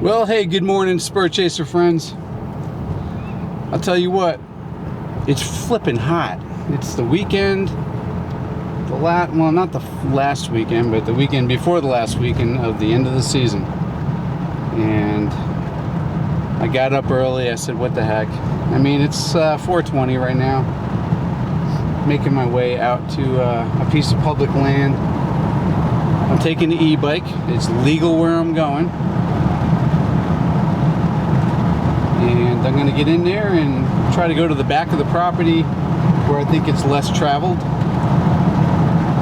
Well, hey, good morning, Spur Chaser friends. I'll tell you what, it's flipping hot. It's the weekend, well, not the last weekend, but the weekend before the last weekend of the end of the season. And I got up early. I said, what the heck? I mean, it's 4:20 right now. Making my way out to a piece of public land. I'm taking the e-bike. It's legal where I'm going. And I'm going to get in there and try to go to the back of the property where I think it's less traveled.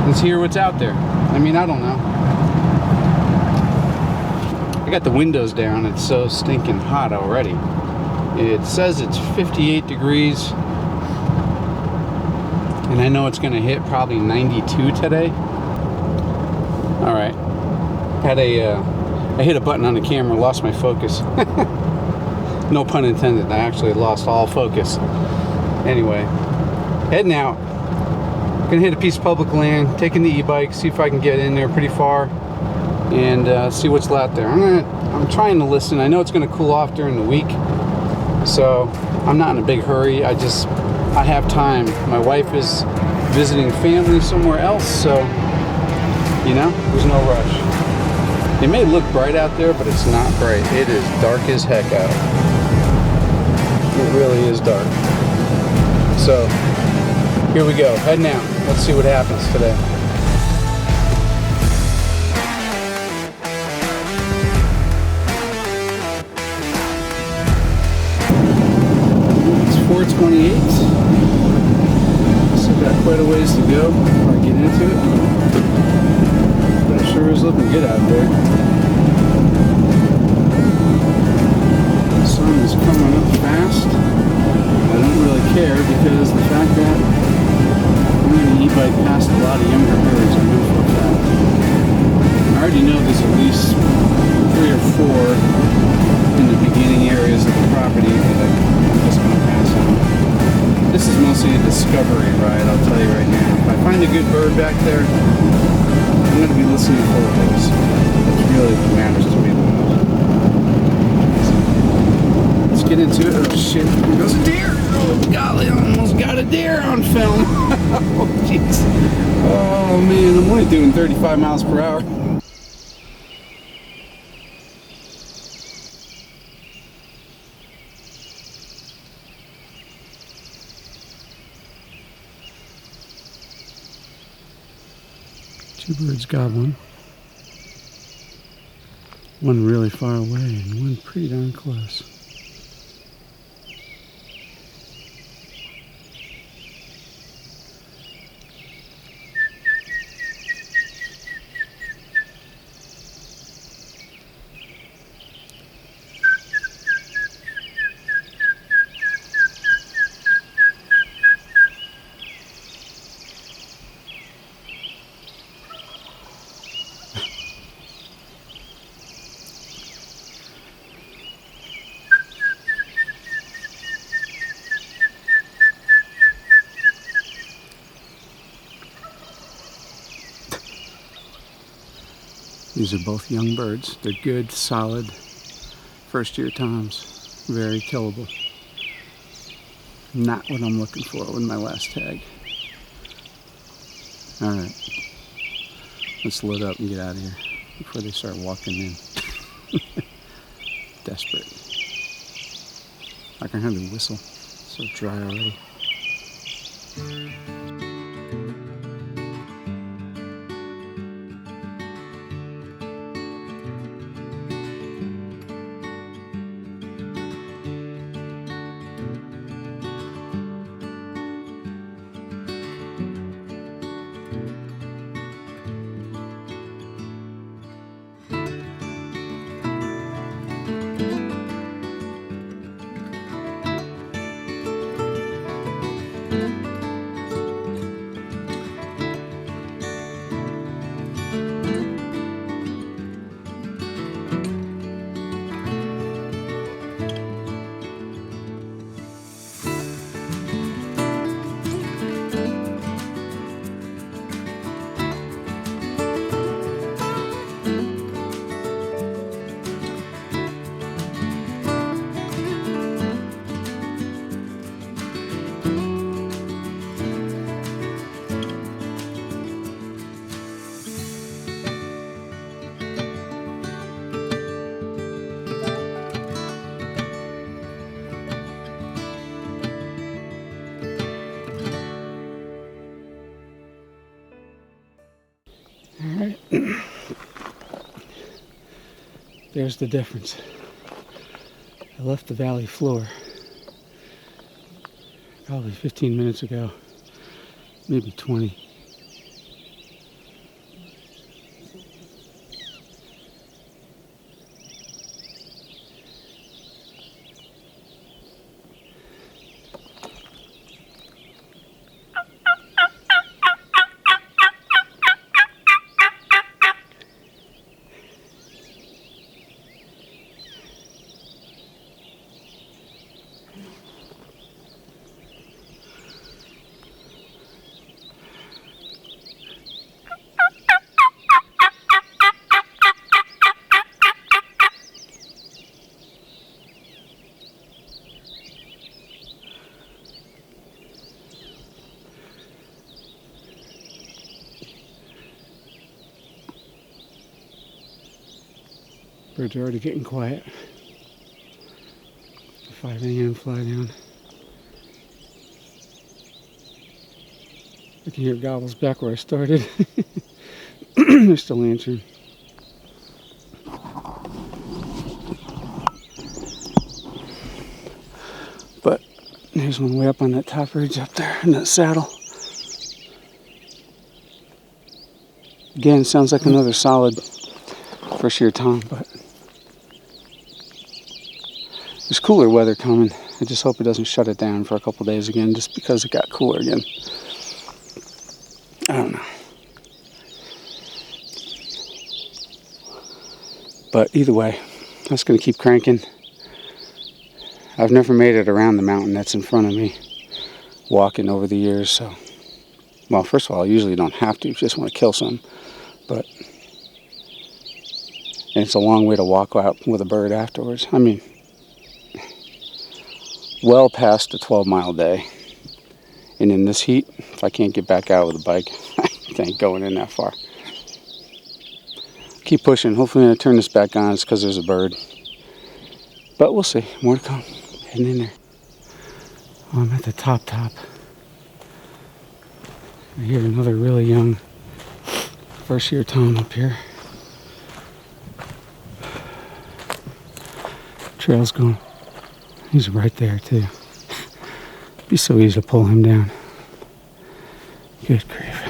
Let's hear what's out there. I mean, I don't know. I got the windows down. It's so stinking hot already. It says it's 58 degrees. And I know it's going to hit probably 92 today. All right. I hit a button on the camera, lost my focus. No pun intended. I actually lost all focus. Anyway, heading out. Gonna hit a piece of public land, taking the e-bike, see if I can get in there pretty far, and see what's out there. I'm trying to listen. I know it's gonna cool off during the week, so I'm not in a big hurry. I have time. My wife is visiting family somewhere else, so you know, there's no rush. It may look bright out there, but it's not bright. It is dark as heck out. It really is dark. So, here we go. Heading out. Let's see what happens today. It's 4:28. Still got quite a ways to go before I get into it. But it sure is looking good out there. The sun is coming up fast. I don't really care because the fact that I'm going to e-bike past a lot of younger birds, I know for a fact. I already know there's at least 3 or 4 in the beginning areas of the property that I'm just going to pass on. This is mostly a discovery ride, I'll tell you right now. If I find a good bird back there, I'm going to be listening for those. That's really what matters to me the most. Let's get into it. Oh shit, here goes a deer! Oh golly, I almost got a deer on film. Oh jeez. Oh man, I'm only doing 35 miles per hour. Two birds gobbling. One really far away and one pretty darn close. These are both young birds. They're good, solid, first-year toms. Very killable. Not what I'm looking for with my last tag. Alright. Let's load up and get out of here before they start walking in. Desperate. I can hardly whistle. It's so dry already. There's the difference. I left the valley floor probably 15 minutes ago, maybe 20. Birds are already getting quiet. 5 a.m. fly down. I can hear gobbles back where I started. They're still answering. But there's one way up on that top ridge up there in that saddle. Again, sounds like another solid first year tom, but there's cooler weather coming. I just hope it doesn't shut it down for a couple days again, just because it got cooler again. I don't know. But either way, I'm just going to keep cranking. I've never made it around the mountain that's in front of me walking over the years, so... Well, first of all, I usually don't have to, just want to kill some. But... And it's a long way to walk out with a bird afterwards. I mean... Well past a 12-mile day. And in this heat, if I can't get back out with a bike, I ain't going in that far. Keep pushing. Hopefully when I turn this back on, it's because there's a bird. But we'll see. More to come. Heading in there. Oh, I'm at the top. I hear another really young first year tom up here. Trail's going. He's right there too. It'd be so easy to pull him down. Good grief.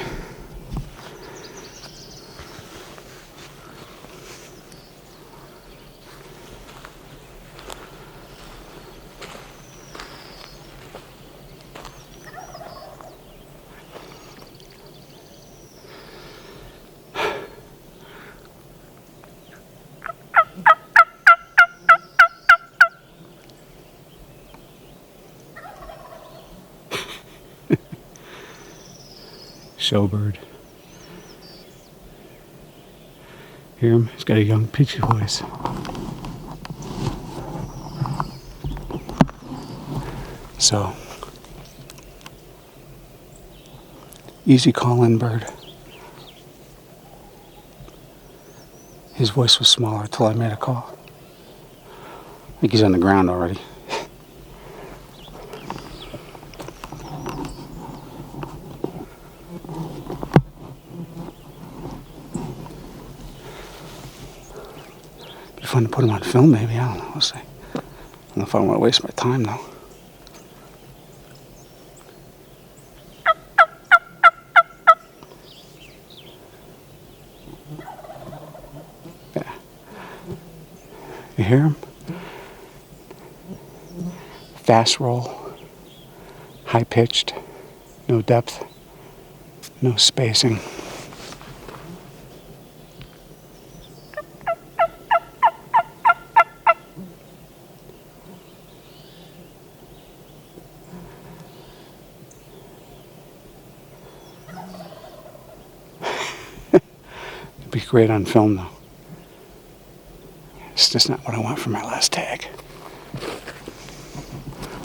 Showbird. Hear him? He's got a young pitchy voice. So, easy call-in bird. His voice was smaller till I made a call. I think he's on the ground already. Fun to put him on film, maybe. I don't know. We'll see. I don't know if I want to waste my time, though. Yeah. You hear him? Fast roll. High pitched. No depth. No spacing. Be great on film, though. It's just not what I want for my last tag.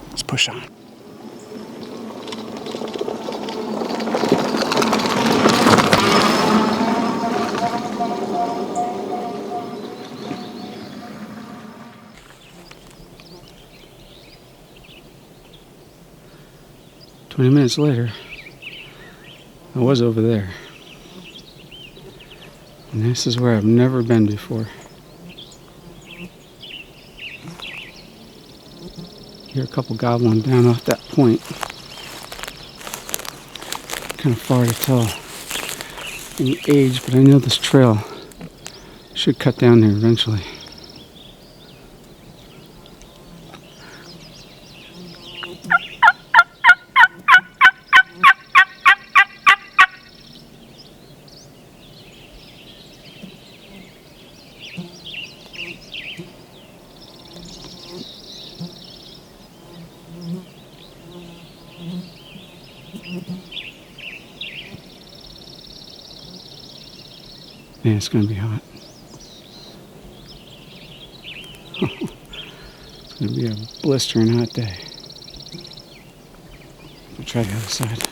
Let's push on. Minutes later, I was over there. And this is where I've never been before. Hear a couple gobbling down off that point. Kind of far to tell any age, but I know this trail should cut down there eventually. Man, it's going to be hot. It's going to be a blistering hot day. We'll try the other side.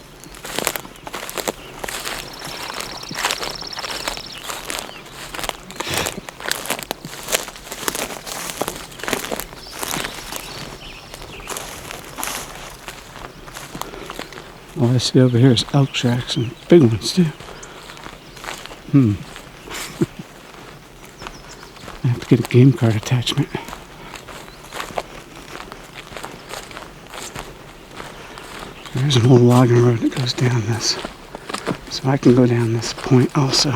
All I see over here is elk tracks and big ones too. I have to get a game card attachment. There's an old logging road that goes down this. So I can go down this point also.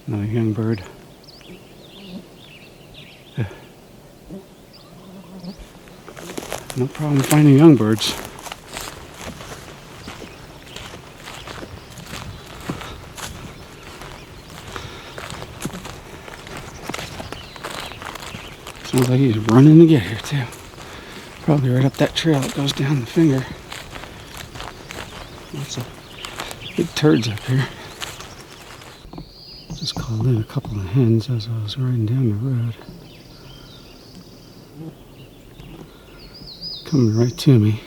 Another young bird. No problem finding young birds. Sounds like he's running to get here too. Probably right up that trail that goes down the finger. Lots of big turds up here. Just called in a couple of hens as I was riding down the road. Coming right to me.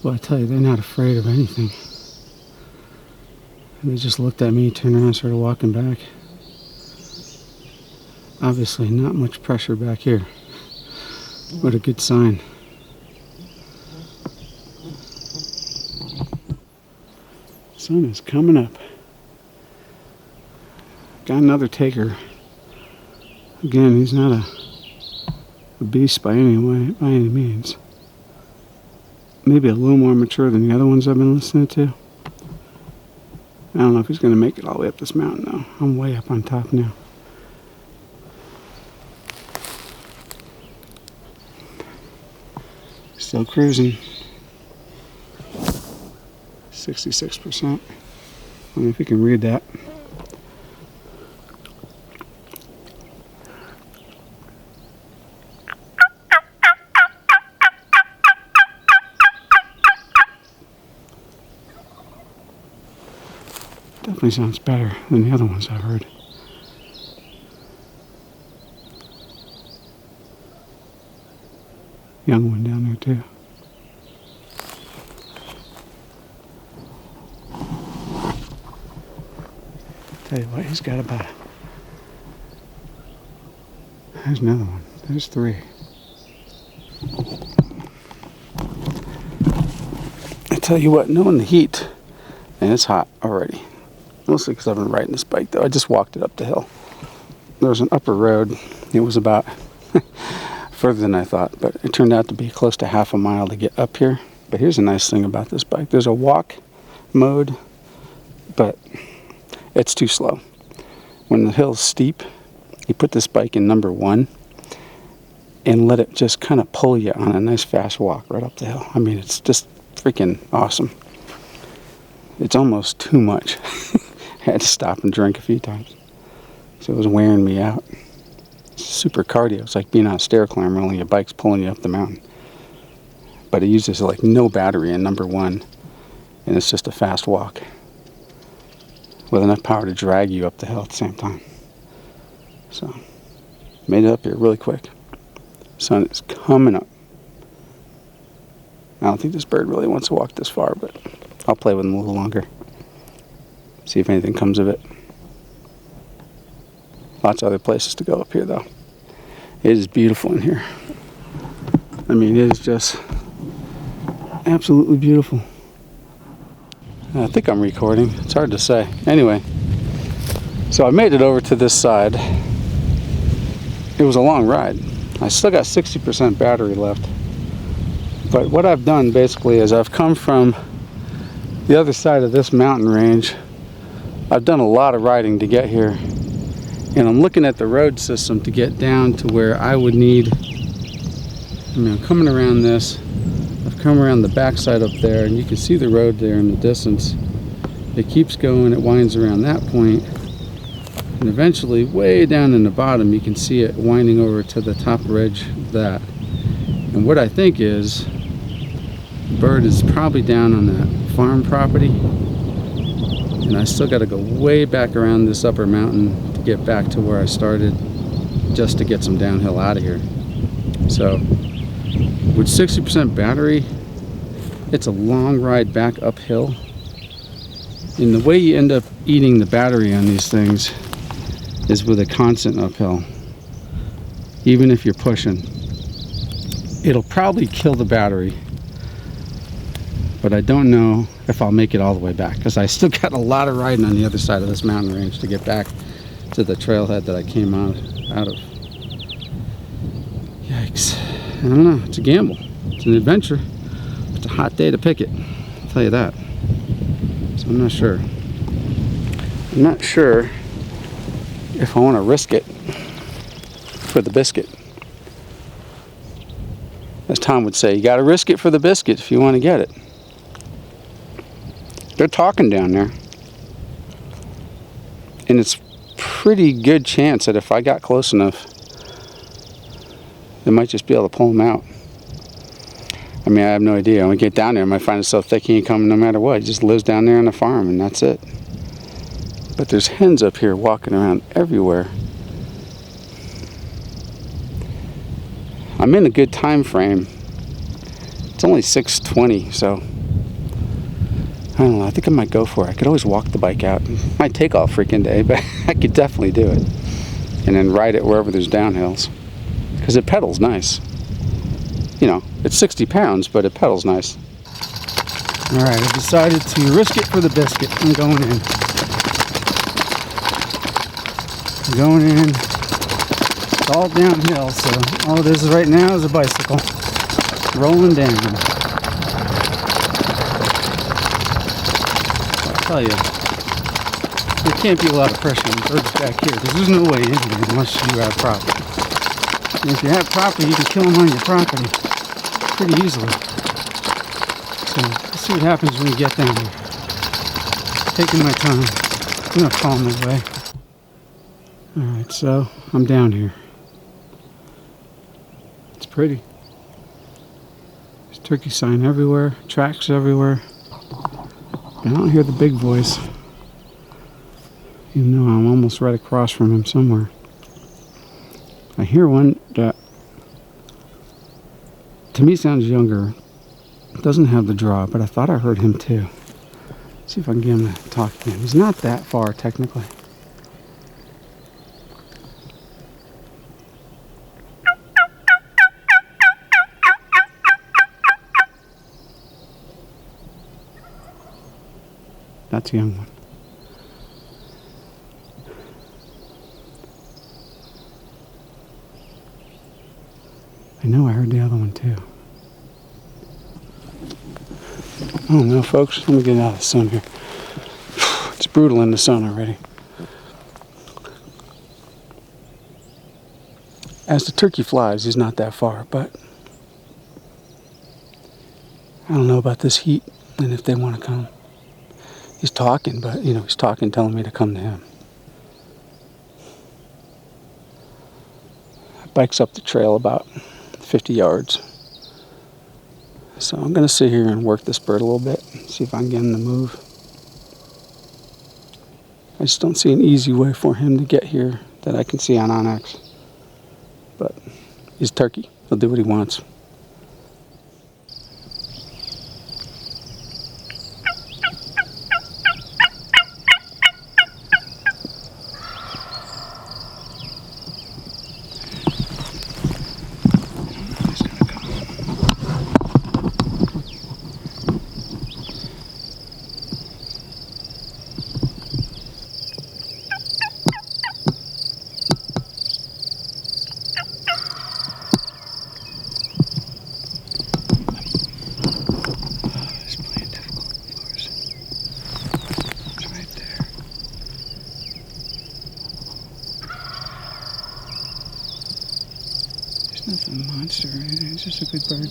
Well, I tell you, they're not afraid of anything. And they just looked at me, turned around, and started walking back. Obviously, not much pressure back here. What a good sign. Sun is coming up. Got another taker. Again, he's not a beast by any means. Maybe a little more mature than the other ones I've been listening to. I don't know if he's going to make it all the way up this mountain though. I'm way up on top now. Still cruising. 66%. I don't know if you can read that. Definitely sounds better than the other ones I've heard. Young one down there too. Tell you what, he's got about There's another one. There's three. I tell you what, knowing the heat, and it's hot already. Mostly because I've been riding this bike though. I just walked it up the hill. There's an upper road. It was about further than I thought, but it turned out to be close to half a mile to get up here. But here's a nice thing about this bike. There's a walk mode, but it's too slow. When the hill's steep, you put this bike in number 1 and let it just kind of pull you on a nice fast walk right up the hill. I mean, it's just freaking awesome. It's almost too much. I had to stop and drink a few times. So it was wearing me out. It's super cardio. It's like being on a stair climber, only your bike's pulling you up the mountain. But it uses like no battery in number 1, and it's just a fast walk with enough power to drag you up the hill at the same time. So, made it up here really quick. Sun is coming up. I don't think this bird really wants to walk this far, but I'll play with him a little longer. See if anything comes of it. Lots of other places to go up here, though. It is beautiful in here. I mean, it is just absolutely beautiful. I think I'm recording. It's hard to say. Anyway, so I made it over to this side. It was a long ride. I still got 60% battery left. But what I've done basically is I've come from the other side of this mountain range. I've done a lot of riding to get here. And I'm looking at the road system to get down to where I would need. I mean, I'm coming around this. I've come around the backside up there, and you can see the road there in the distance. It keeps going, it winds around that point, and eventually, way down in the bottom, you can see it winding over to the top edge of that. And what I think is, the bird is probably down on that farm property, and I still got to go way back around this upper mountain to get back to where I started, just to get some downhill out of here. So, with 60% battery, it's a long ride back uphill. And the way you end up eating the battery on these things is with a constant uphill. Even if you're pushing. It'll probably kill the battery. But I don't know if I'll make it all the way back, because I still got a lot of riding on the other side of this mountain range to get back to the trailhead that I came out of. Yikes. I don't know. It's a gamble. It's an adventure. It's a hot day to pick it. I'll tell you that. So I'm not sure. I'm not sure if I want to risk it for the biscuit. As Tom would say, you got to risk it for the biscuit if you want to get it. They're talking down there. And it's pretty good chance that if I got close enough, they might just be able to pull him out. I mean, I have no idea. When we get down there, I might find it so thick he ain't coming no matter what. He just lives down there on the farm, and that's it. But there's hens up here walking around everywhere. I'm in a good time frame. It's only 6:20, so I don't know. I think I might go for it. I could always walk the bike out. It might take all freaking day, but I could definitely do it. And then ride it wherever there's downhills. Because it pedals nice. You know, it's 60 pounds, but it pedals nice. Alright, I decided to risk it for the biscuit. I'm going in. I'm going in. It's all downhill, so all it is right now is a bicycle. Rolling down. I'll tell you, there can't be a lot of pressure on the birds back here, because there's no way in here unless you have property. And if you have property, you can kill them on your property pretty easily. So let's see what happens when we get down here. Taking my time. I'm gonna fall my way. Alright, so I'm down here. It's pretty. There's turkey sign everywhere, tracks everywhere. I don't hear the big voice. Even though I'm almost right across from him somewhere. I hear one that to me sounds younger. Doesn't have the draw, but I thought I heard him too. Let's see if I can get him to talk to him. He's not that far technically. That's a young one. I know I heard the other one too. I don't know, folks. Let me get out of the sun here. It's brutal in the sun already. As the turkey flies, he's not that far, but I don't know about this heat and if they want to come. He's talking, but he's talking, telling me to come to him. Bike's up the trail about 50 yards. So I'm going to sit here and work this bird a little bit, see if I can get him to move. I just don't see an easy way for him to get here that I can see on Onyx. But he's turkey. He'll do what he wants. Nothing monster or anything, it's just a good bird.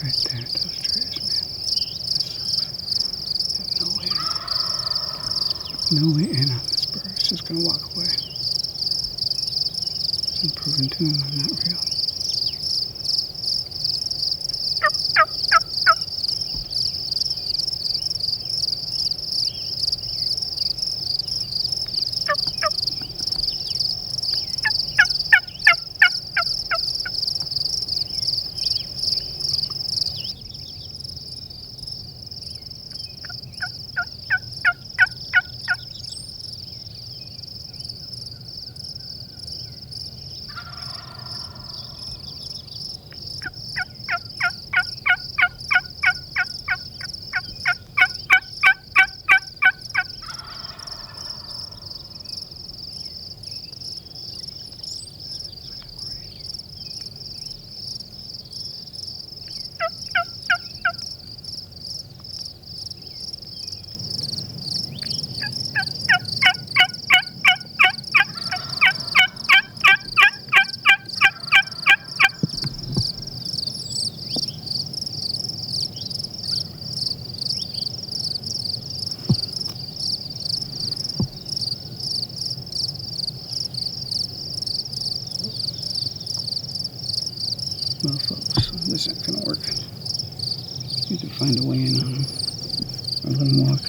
Right there, those trees, man. That sucks. No way in on this bird. It's just gonna walk away. I'm proving to him I'm not real. Well, folks, this ain't gonna work. Need to find a way in on him, or let him walk.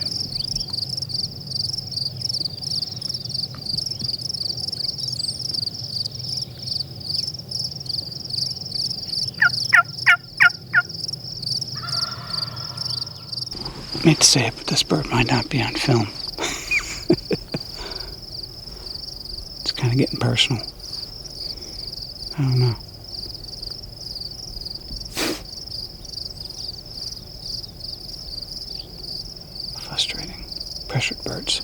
I hate to say it, but this bird might not be on film. It's kind of getting personal. I don't know. Frustrating. Pressured birds.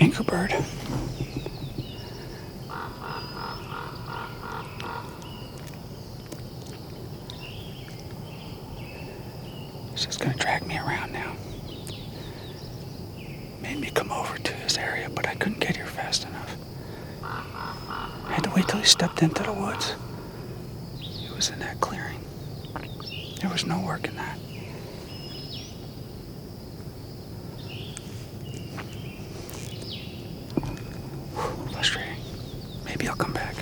Anchor bird. He's just gonna drag me around now. Made me come over to his area, but I couldn't get here fast enough. I had to wait till he stepped into the woods. He was in that clearing. There was no work in that. Frustrating. Maybe I'll come back.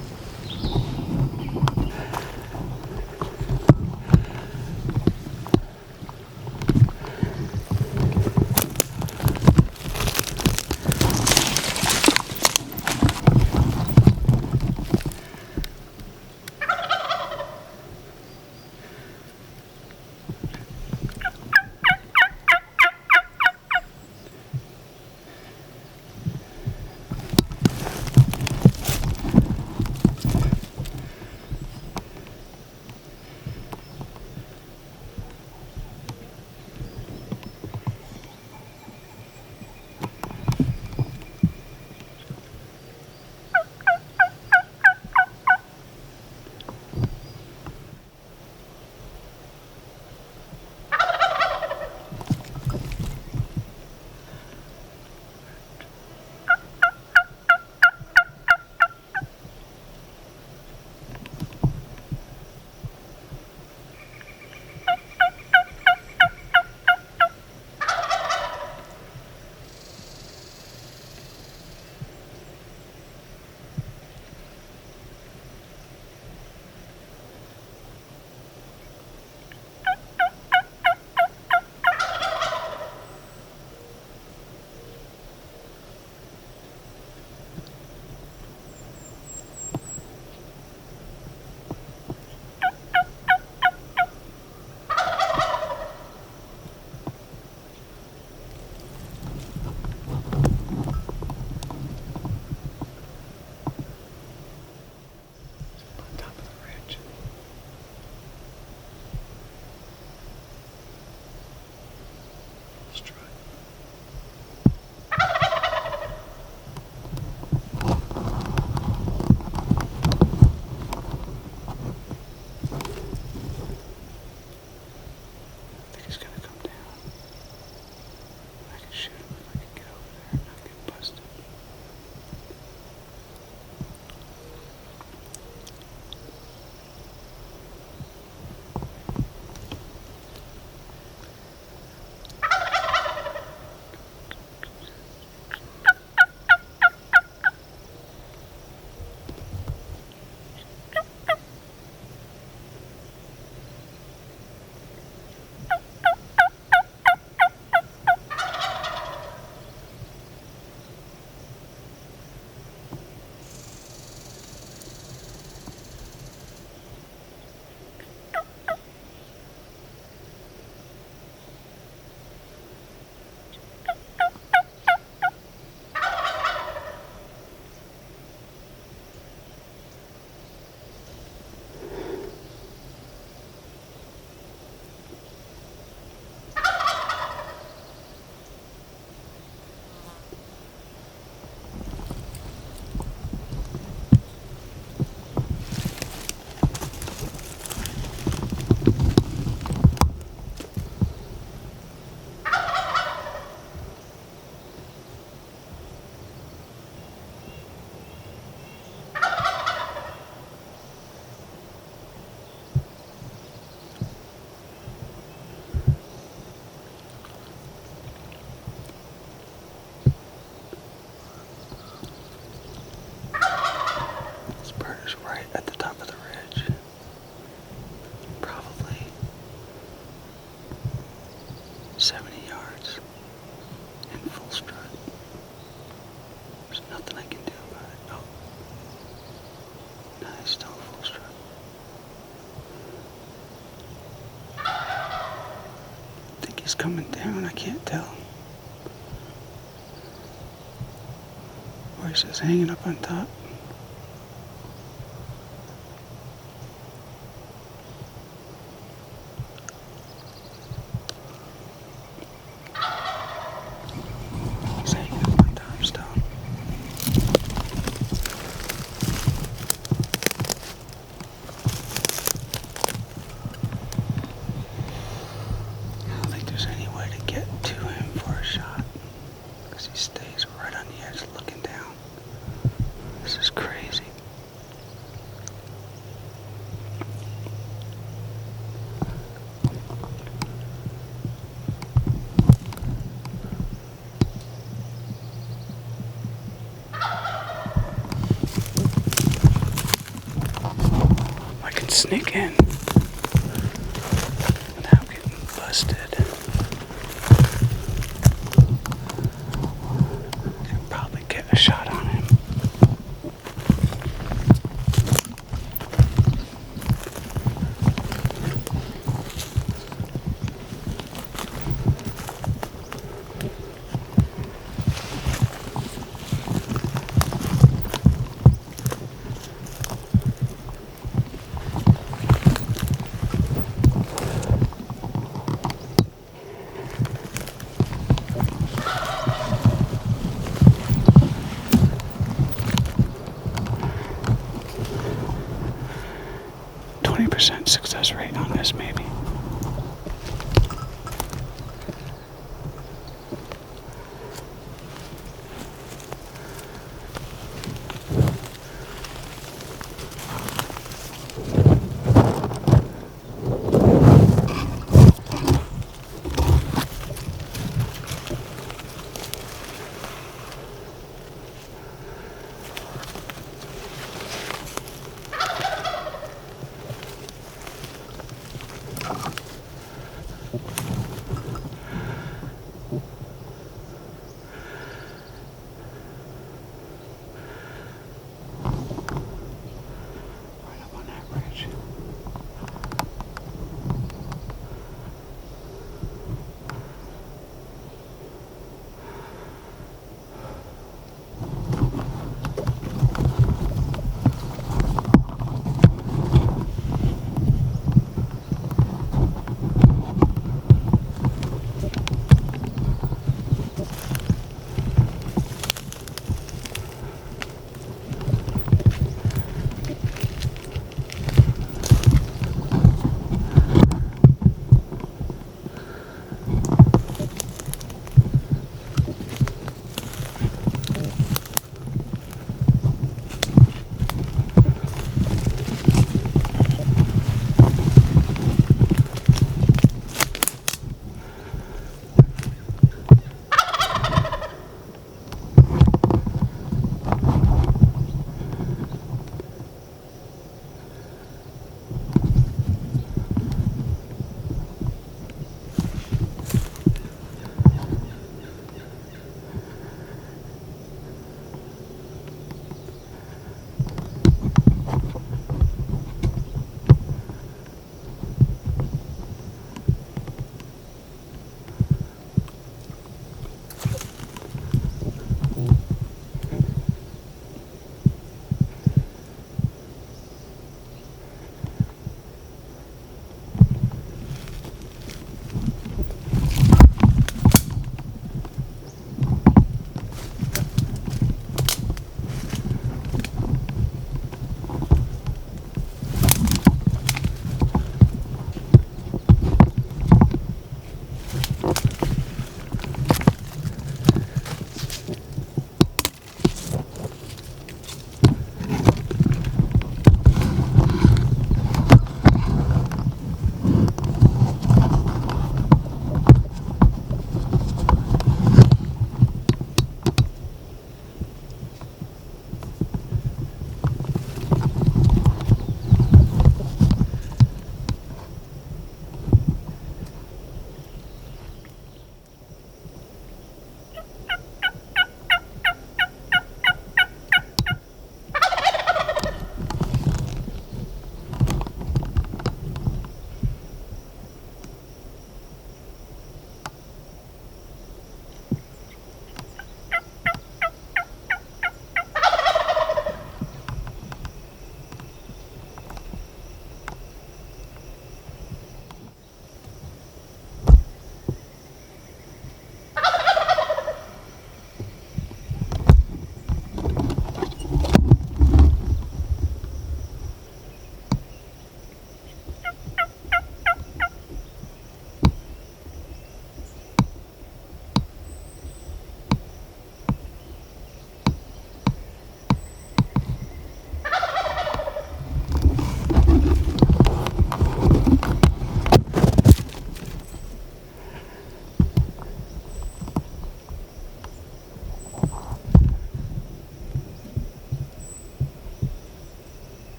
At the top of the ridge, probably 70 yards in full strut. There's nothing I can do about it. Oh, no, he's still in full strut. I think he's coming down, I can't tell. Or he's just hanging up on top. He's hanging up on top still. sneak in without getting busted. I can probably get a shot on him. % success rate on this, maybe.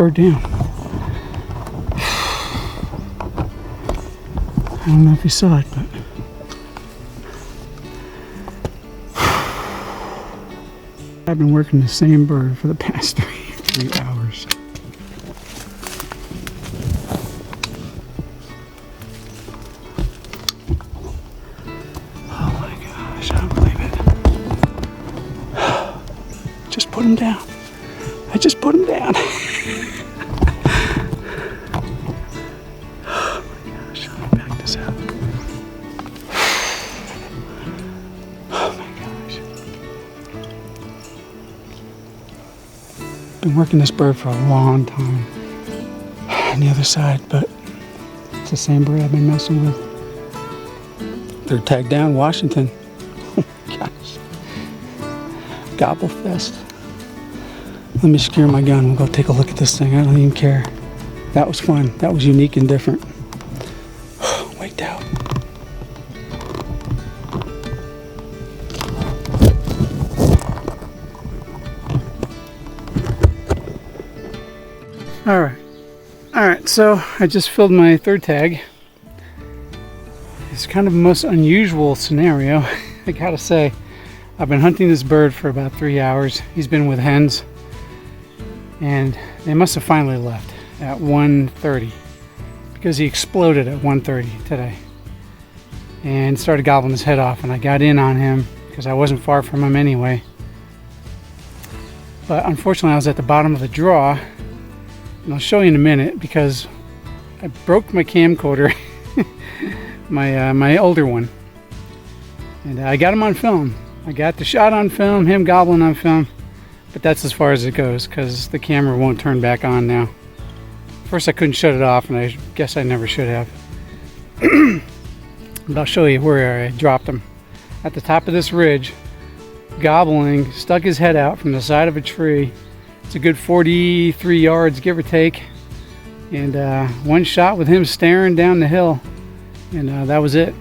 bird down. I don't know if you saw it, but I've been working the same bird for the past 3 hours. Oh my gosh, I don't believe it. Just put him down. I just put him down. Oh my gosh, let me back this out. Oh my gosh. Been working this bird for a long time on the other side, but it's the same bird I've been messing with. They're tagged down, Washington. Oh my gosh. Gobble fest. Let me secure my gun. We'll go take a look at this thing. I don't even care. That was fun. That was unique and different. Waked out. Alright, so I just filled my third tag. It's kind of the most unusual scenario. I gotta say, I've been hunting this bird for about 3 hours. He's been with hens, and they must have finally left at 1:30 because he exploded at 1:30 today and started gobbling his head off, and I got in on him because I wasn't far from him anyway. But unfortunately I was at the bottom of the draw, and I'll show you in a minute because I broke my camcorder, my older one, and I got him on film. I got the shot on film, him gobbling on film, but that's as far as it goes because the camera won't turn back on now. First I couldn't shut it off, and I guess I never should have. But I'll show you where I dropped him. At the top of this ridge, gobbling, stuck his head out from the side of a tree. It's a good 43 yards, give or take. And one shot with him staring down the hill, and that was it.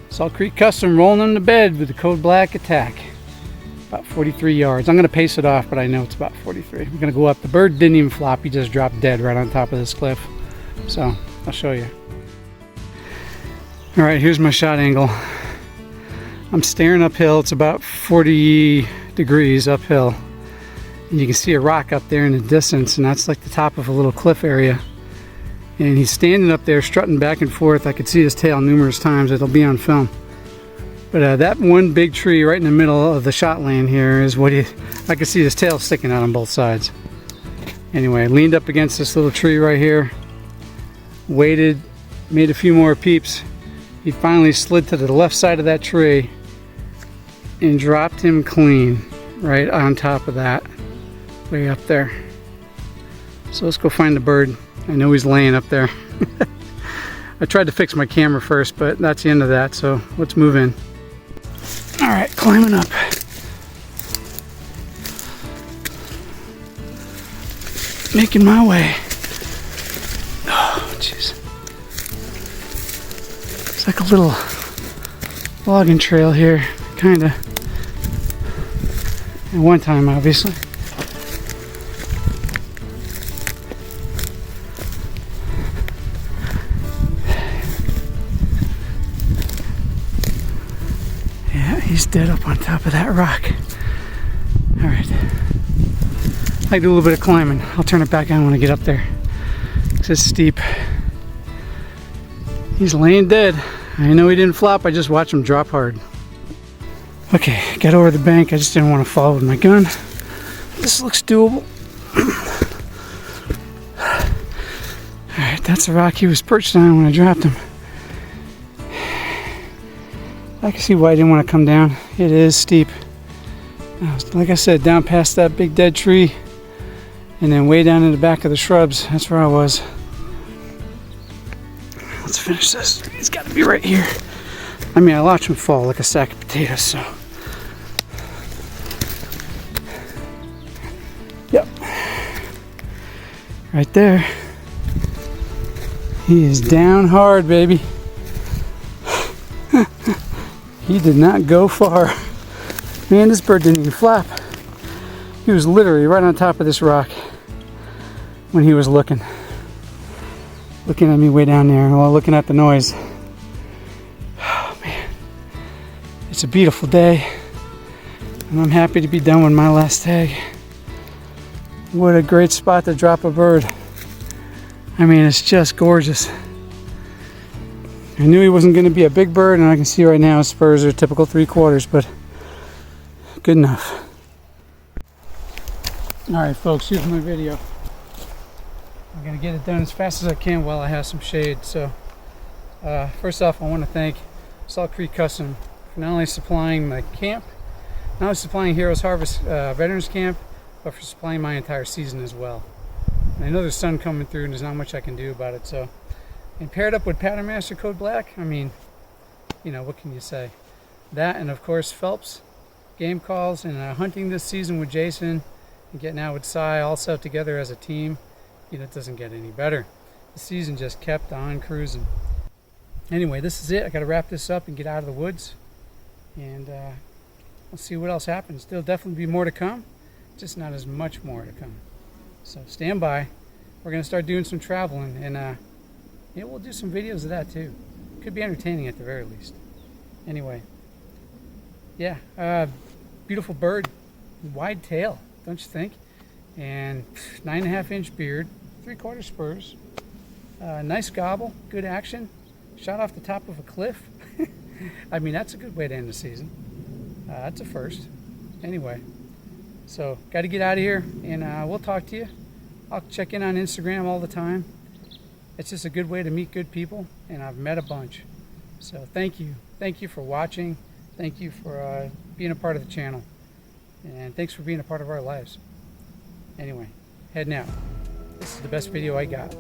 Salt Creek Custom rolling him to bed with the Code Black Attack. About 43 yards. I'm going to pace it off, but I know it's about 43. We're going to go up. The bird didn't even flop. He just dropped dead right on top of this cliff. So I'll show you. All right, here's my shot angle. I'm staring uphill. It's about 40 degrees uphill. And you can see a rock up there in the distance, and that's like the top of a little cliff area. And he's standing up there strutting back and forth. I could see his tail numerous times. It'll be on film. But that one big tree right in the middle of the shot lane here is what I could see his tail sticking out on both sides. Anyway, I leaned up against this little tree right here, waited, made a few more peeps. He finally slid to the left side of that tree and dropped him clean right on top of that, way up there. So let's go find the bird. I know he's laying up there. I tried to fix my camera first, but that's the end of that, so let's move in. All right, climbing up. Making my way. Oh, jeez. It's like a little logging trail here, kinda. At one time, obviously. He's dead up on top of that rock. All right. I do a little bit of climbing. I'll turn it back on when I get up there. It's steep. He's laying dead. I know he didn't flop. I just watched him drop hard. Okay, got over the bank. I just didn't want to fall with my gun. This looks doable. All right, that's the rock he was perched on when I dropped him. I can see why I didn't want to come down. It is steep. Like I said, down past that big dead tree, and then way down in the back of the shrubs. That's where I was. Let's finish this. It's got to be right here. I mean, I watched him fall like a sack of potatoes, so. Yep. Right there. He is down hard, baby. He did not go far. Man, this bird didn't even flap. He was literally right on top of this rock. when he was looking at me way down there while looking at the noise. Oh man, it's a beautiful day, and I'm happy to be done with my last tag. What a great spot to drop a bird. I mean, it's just gorgeous. I knew he wasn't going to be a big bird, and I can see right now his spurs are typical 3/4, but good enough. Alright folks, here's my video. I'm going to get it done as fast as I can while I have some shade. So first off, I want to thank Salt Creek Custom for not only supplying my camp, not only supplying Heroes Harvest Veterans Camp, but for supplying my entire season as well. And I know there's sun coming through and there's not much I can do about it. So, and paired up with Pattern Master Code Black, I mean, you know, what can you say? That, and of course Phelps game calls, and hunting this season with Jason and getting out with Cy all set together as a team. You know, it doesn't get any better. The season just kept on cruising. Anyway, this is it. I got to wrap this up and get out of the woods, and we'll see what else happens. There'll definitely be more to come, just not as much more to come. So stand by. We're going to start doing some traveling, and yeah, we'll do some videos of that too. Could be entertaining at the very least. Anyway, yeah, beautiful bird, wide tail, don't you think? And 9.5-inch beard, 3/4 spurs, nice gobble, good action, shot off the top of a cliff. I mean, that's a good way to end the season. That's a first. Anyway, so got to get out of here, and we'll talk to you. I'll check in on Instagram all the time. It's just a good way to meet good people, and I've met a bunch. So thank you for watching. Thank you for being a part of the channel, and thanks for being a part of our lives. Anyway, heading out. This is the best video I got.